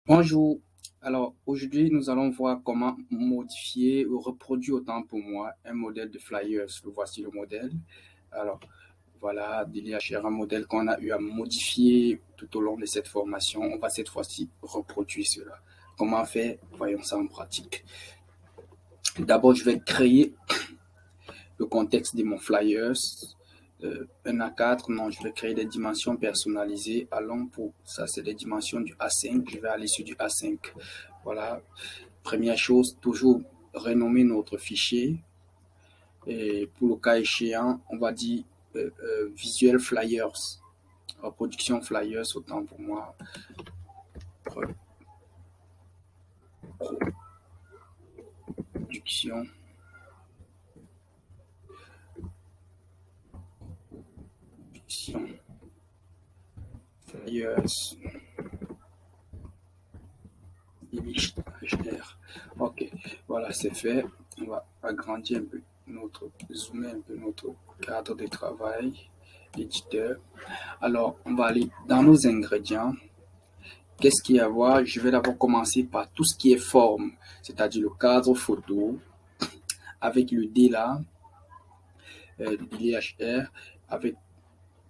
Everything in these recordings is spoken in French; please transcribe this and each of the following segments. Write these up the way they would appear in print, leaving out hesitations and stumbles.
Bonjour. Alors aujourd'hui, nous allons voir comment modifier ou reproduire autant pour moi un modèle de flyers. Voici le modèle. Alors voilà, DLHR, un modèle qu'on a eu à modifier tout au long de cette formation. On va cette fois-ci reproduire cela. Comment faire? Voyons ça en pratique. D'abord, je vais créer le contexte de mon flyers. Un A4, non, je vais créer des dimensions personnalisées. Allons pour ça, c'est des dimensions du A5. Je vais aller sur du A5. Voilà. Première chose, toujours renommer notre fichier. Et pour le cas échéant, on va dire Visual Flyers. Reproduction Flyers, autant pour moi. Reproduction. Flyers. Ok, voilà, c'est fait. On va agrandir un peu zoomer un peu notre cadre de travail, éditeur. Alors, on va aller dans nos ingrédients. Qu'est-ce qu'il y a à voir? Je vais d'abord commencer par tout ce qui est forme, c'est-à-dire le cadre photo, avec le D là, le DLHR, avec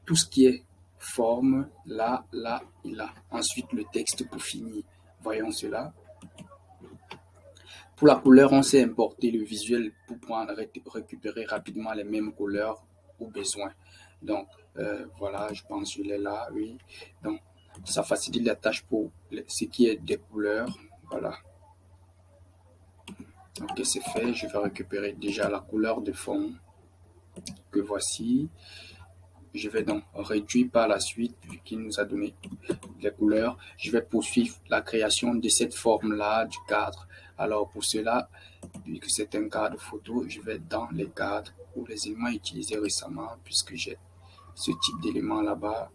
tout ce qui est forme, là, là et là. Ensuite, le texte pour finir. Voyons cela. Pour la couleur, on s'est importé le visuel pour pouvoir récupérer rapidement les mêmes couleurs au besoin. Donc, voilà, je pense que je l'ai là, oui. Donc, ça facilite la tâche pour ce qui est des couleurs. Voilà. Ok, c'est fait. Je vais récupérer déjà la couleur de fond que voici. Je vais donc réduire par la suite, vu qu'il nous a donné les couleurs. Je vais poursuivre la création de cette forme-là du cadre. Alors, pour cela, vu que c'est un cadre photo, je vais dans les cadres ou les éléments utilisés récemment, puisque j'ai ce type d'élément là-bas.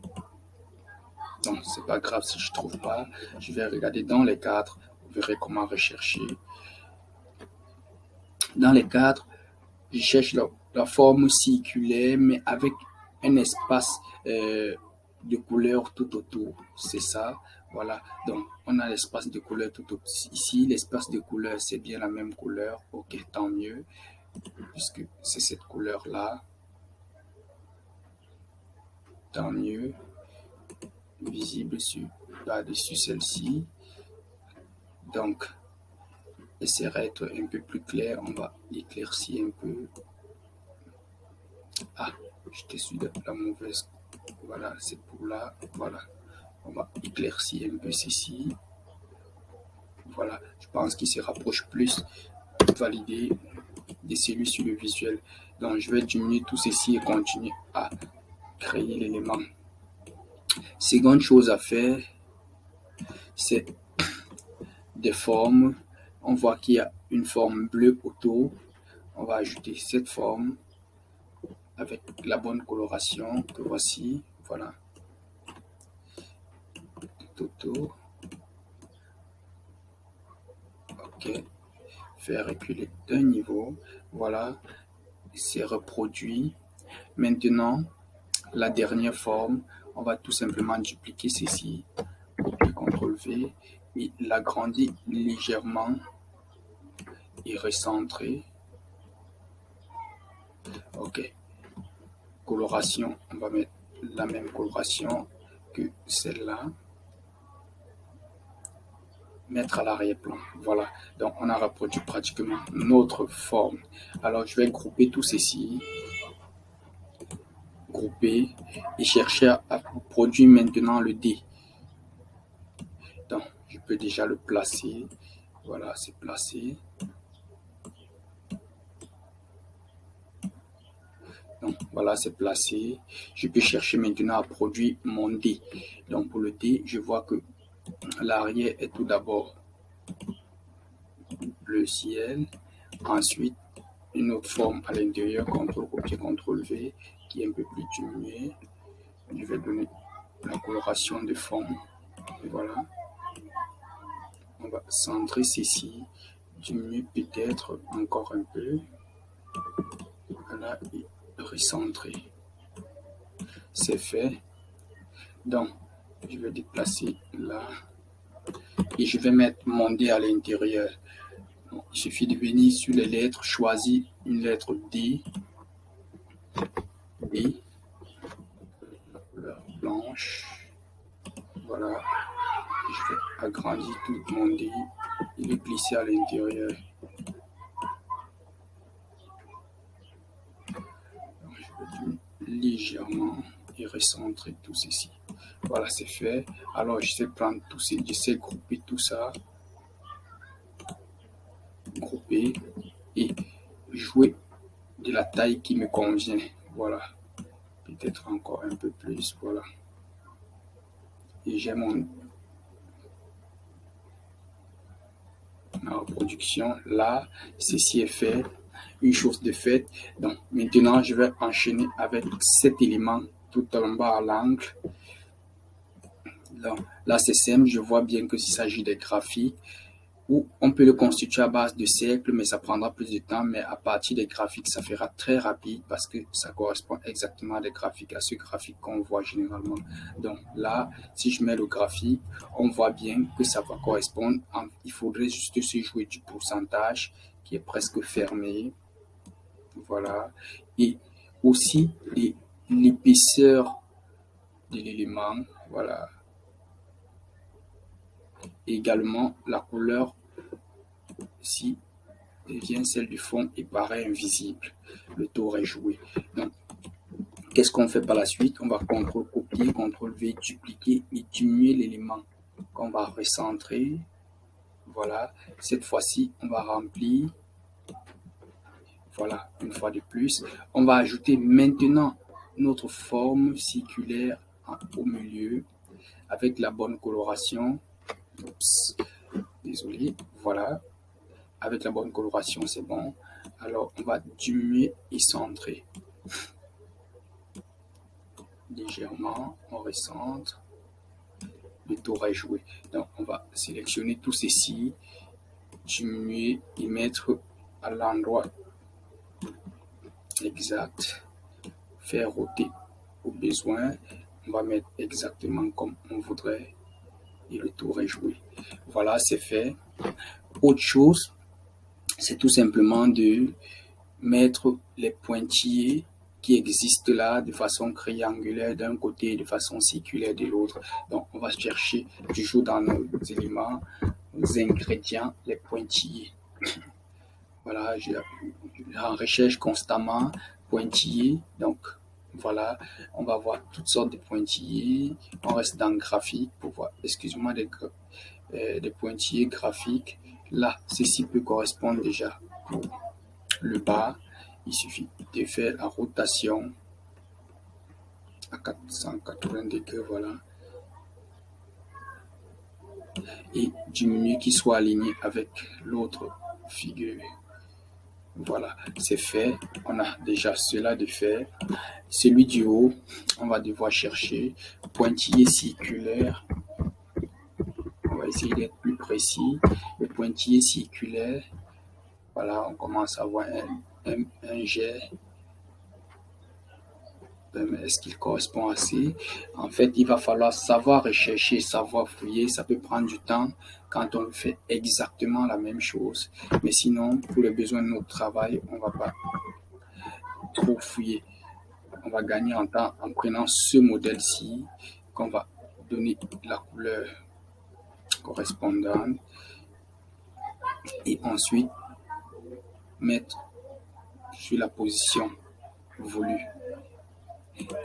Donc, c'est pas grave si je trouve pas. Je vais regarder dans les cadres. Vous verrez comment rechercher. Dans les cadres, je cherche la forme circulaire, mais avec un espace de couleur tout autour. C'est ça. Voilà. Donc, on a l'espace de couleur tout autour. Ici, l'espace de couleur, c'est bien la même couleur. Ok, tant mieux. Puisque c'est cette couleur-là. Tant mieux. Visible par-dessus celle-ci. Donc, essaiera d'être un peu plus clair. On va l'éclaircir un peu. Ah, j'étais sur la mauvaise. Voilà, c'est pour là. Voilà. On va éclaircir un peu ceci. Voilà, je pense qu'il se rapproche plus validé de celui sur le visuel. Donc, je vais diminuer tout ceci et continuer à créer l'élément. Seconde chose à faire, c'est des formes. On voit qu'il y a une forme bleue autour. On va ajouter cette forme avec la bonne coloration que voici. Voilà. Tout autour. Ok. Faire reculer d'un niveau. Voilà. C'est reproduit. Maintenant, la dernière forme, on va tout simplement dupliquer ceci. CTRL V et l'agrandir légèrement et recentrer. Ok. Coloration, on va mettre la même coloration que celle-là. Mettre à l'arrière-plan. Voilà. Donc, on a reproduit pratiquement notre forme. Alors, je vais grouper tout ceci. Grouper et chercher à produire maintenant le D. Donc, je peux déjà le placer. Voilà, c'est placé. Donc, voilà, c'est placé. Je peux chercher maintenant à produire mon D. Donc, pour le D, je vois que l'arrière est tout d'abord le ciel. Ensuite, une autre forme à l'intérieur, CTRL-C, CTRL-V, qui est un peu plus diminuée. Je vais donner la coloration de forme. Et voilà. On va centrer ceci. Diminuer peut-être encore un peu. Voilà, et recentrer. C'est fait. Donc, je vais déplacer là. et je vais mettre mon D à l'intérieur. Il suffit de venir sur les lettres, choisir une lettre D, couleur blanche. Voilà, je vais agrandir tout mon D et le glisser à l'intérieur. Je vais légèrement et recentrer tout ceci. Voilà, c'est fait. Alors, je sais prendre tout ça, je sais grouper tout ça. Grouper et jouer de la taille qui me convient. Voilà. Peut-être encore un peu plus. Voilà. Et j'ai ma reproduction. Là, ceci est fait. Une chose de fait. Donc, maintenant, je vais enchaîner avec cet élément tout en bas à l'angle. Là, c'est simple. Je vois bien que s'il s'agit des graphiques, où on peut le constituer à base de cercles, mais ça prendra plus de temps. Mais à partir des graphiques, ça fera très rapide parce que ça correspond exactement à des graphiques, à ce graphique qu'on voit généralement. Donc là, si je mets le graphique, on voit bien que ça va correspondre. Il faudrait juste se jouer du pourcentage qui est presque fermé. Voilà. Et aussi l'épaisseur de l'élément. Voilà. Également, la couleur si devient celle du fond et paraît invisible. Le tour est joué. Donc, qu'est-ce qu'on fait par la suite? On va CTRL copier, CTRL V, dupliquer et diminuer l'élément qu'on va recentrer. Voilà. Cette fois-ci, on va remplir. Voilà, une fois de plus. On va ajouter maintenant notre forme circulaire au milieu avec la bonne coloration. Oups, désolé. Voilà. Avec la bonne coloration, c'est bon. Alors, on va diminuer et centrer. Légèrement, on recentre. Le tour est joué. Donc, on va sélectionner tout ceci, diminuer et mettre à l'endroit exact. Faire roter au besoin. On va mettre exactement comme on voudrait. Et le tour est joué. Voilà, c'est fait. Autre chose, c'est tout simplement de mettre les pointillés qui existent là de façon triangulaire d'un côté et de façon circulaire de l'autre. Donc, on va chercher toujours dans nos éléments, nos ingrédients, les pointillés. Voilà, j'en recherche constamment pointillés. Donc, voilà, on va voir toutes sortes de pointillés. On reste dans le graphique pour voir, excusez-moi, des pointillés graphiques. Là, ceci peut correspondre déjà pour le bas. Il suffit de faire la rotation à 480 degrés, voilà. Et diminuer qu'il soit aligné avec l'autre figure. Voilà, c'est fait. On a déjà cela de fait. Celui du haut, on va devoir chercher pointillé circulaire. On va essayer d'être plus précis. Le pointillé circulaire. Voilà, on commence à voir un jet. Est-ce qu'il correspond assez? En fait, il va falloir savoir rechercher, savoir fouiller. Ça peut prendre du temps quand on fait exactement la même chose. Mais sinon, pour les besoins de notre travail, on ne va pas trop fouiller. On va gagner en temps en prenant ce modèle-ci qu'on va donner la couleur correspondante et ensuite mettre sur la position voulue.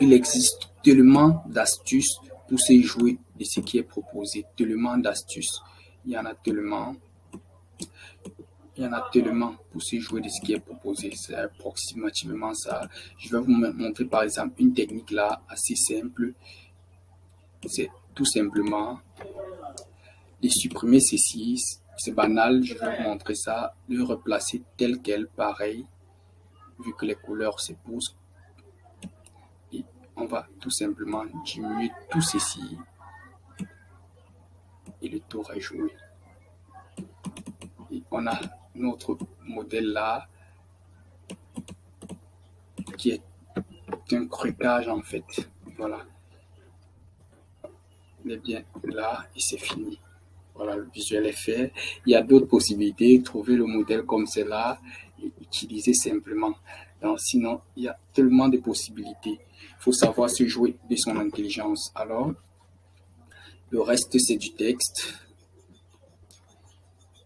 Il existe tellement d'astuces pour se jouer de ce qui est proposé, tellement d'astuces. Il y en a tellement pour se jouer de ce qui est proposé. C'est approximativement ça. Je vais vous montrer par exemple une technique là assez simple. C'est tout simplement de supprimer ceci. C'est banal, je vais vous montrer ça. Le replacer tel quel, pareil, vu que les couleurs s'épousent. Et on va tout simplement diminuer tout ceci. Et le tour est joué. Et on a notre modèle là qui est un trucage en fait. Voilà. Il est bien là et c'est fini. Voilà, le visuel est fait. Il y a d'autres possibilités. Trouver le modèle comme cela et utiliser simplement. Donc, sinon, il y a tellement de possibilités. Il faut savoir se jouer de son intelligence. Alors, le reste, c'est du texte.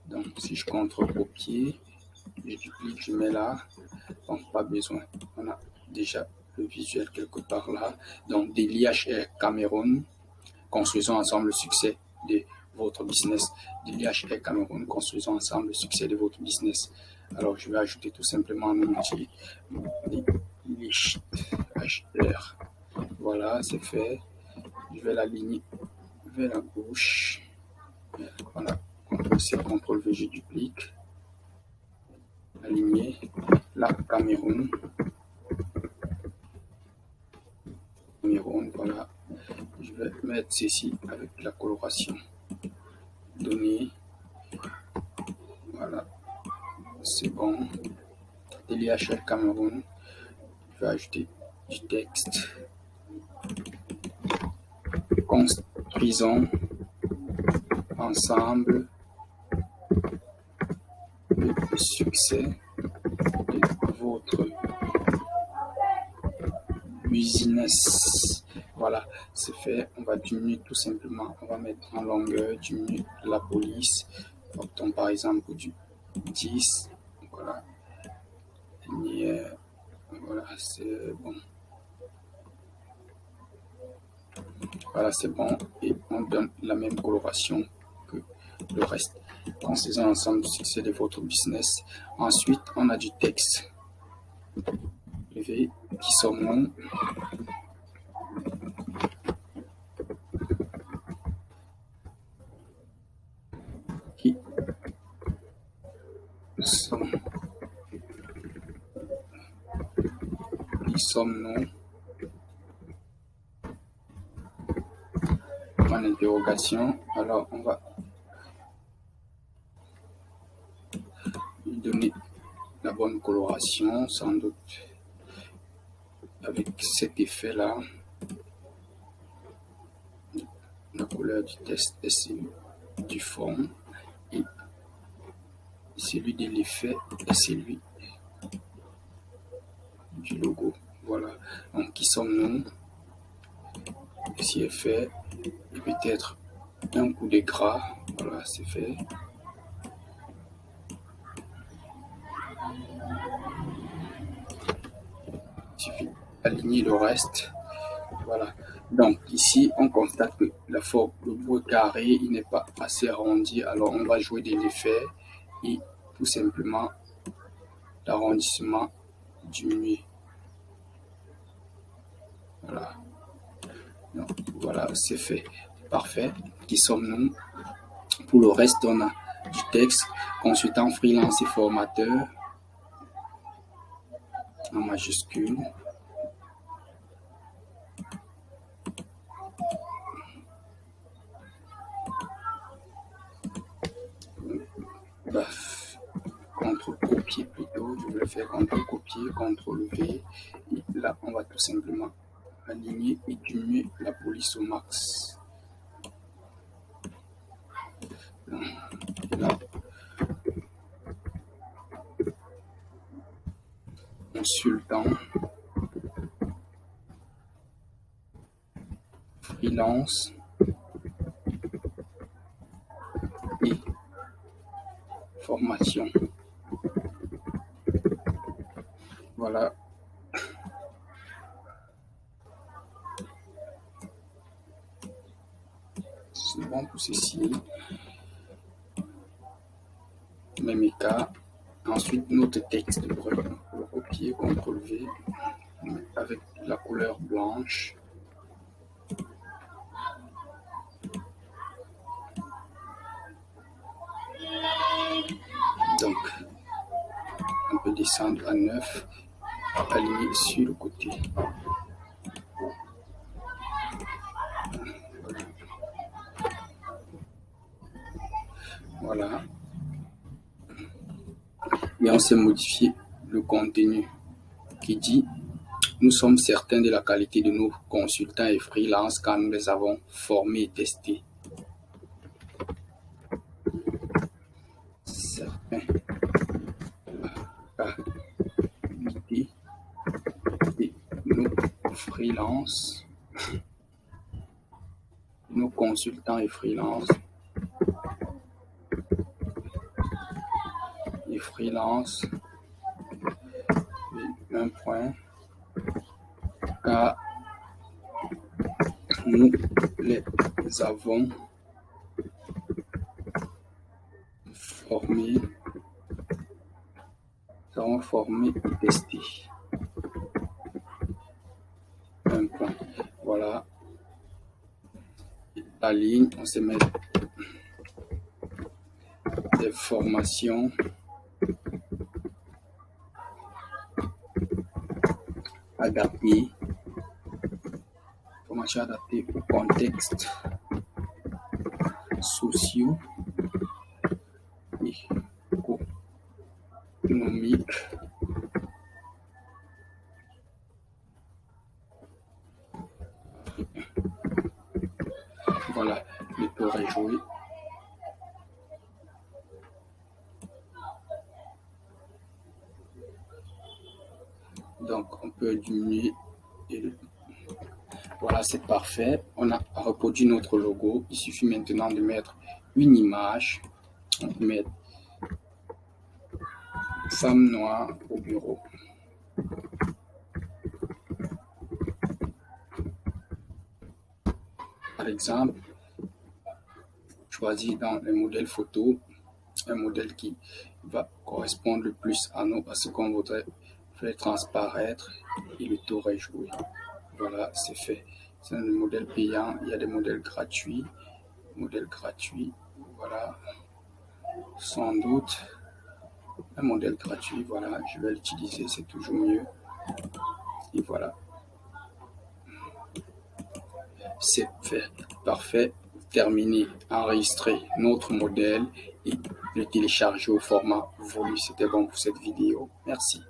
Donc, si je contre-copier, je duplique, je mets là. Donc, pas besoin. On a déjà le visuel quelque part là. Donc, de l'IHR Cameroun, construisons ensemble le succès de votre business. De l'IHR Cameroun, construisons ensemble le succès de votre business. Alors, je vais ajouter tout simplement un outil. l'IHR. Voilà, c'est fait. Je vais l'aligner vers la gauche. Voilà. CTRL-C, CTRL-V, je duplique. Aligner. Là, Cameroun. Voilà. Je vais mettre ceci avec la coloration. Données. Voilà. C'est bon. DLHL Cameroun. Je vais ajouter du texte. Construisons ensemble le succès de votre business. Voilà, c'est fait. On va diminuer tout simplement. On va mettre en longueur, diminuer la police. Optons par exemple du 10. Voilà. Et, voilà, c'est bon. Voilà, c'est bon. Et on donne la même coloration que le reste. Construisons ensemble le succès de votre business. Ensuite, on a du texte. Qui sommes-nous? Qui sommes-nous? En interrogation. Alors, on va lui donner la bonne coloration, sans doute avec cet effet-là. La couleur du test est celui du fond et celui de l'effet est celui du logo. Voilà. Donc, qui sommes-nous? Ici est fait. Et peut-être un coup de gras. Voilà, c'est fait. Il suffit d'aligner le reste. Voilà. Donc ici, on constate que la forme, le bout carré, il n'est pas assez arrondi. Alors on va jouer de l'effet et tout simplement l'arrondissement diminuer. Voilà. Donc, voilà, c'est fait. Parfait. Qui sommes-nous? Pour le reste, on a du texte, consultant freelance et formateur en majuscule. Contre-copier plutôt, je vais faire contre-copier, CTRL-V. Et là, on va tout simplement aligner et diminuer la police au max. Là, consultant, freelance et formation. Voilà. C'est bon pour ceci. Même cas. Ensuite, notre texte pour le copier, CTRL-V avec la couleur blanche. Donc, on peut descendre à 9, aligner sur le côté. Voilà. Et on s'est modifié le contenu qui dit: nous sommes certains de la qualité de nos consultants et freelance car nous les avons formés et testés. nos freelances, nos consultants et freelances, un point, car nous les avons formés, et testés. Un point. Voilà. La ligne, on se met des formations adaptées, au contexte socio et économique Voilà, le tour est joué. Donc, on peut diminuer. Voilà, c'est parfait. On a reproduit notre logo. Il suffit maintenant de mettre une image. On peut mettre femme noire au bureau. Par exemple, choisis dans les modèles photo un modèle qui va correspondre le plus à ce qu'on voudrait faire transparaître, et le tour est joué. Voilà, c'est fait. C'est un modèle payant. Il y a des modèles gratuits. Voilà, sans doute un modèle gratuit. Voilà, je vais l'utiliser, c'est toujours mieux. Et voilà, c'est fait. Parfait. Terminé. Enregistrer notre modèle et le télécharger au format voulu. C'était bon pour cette vidéo. Merci.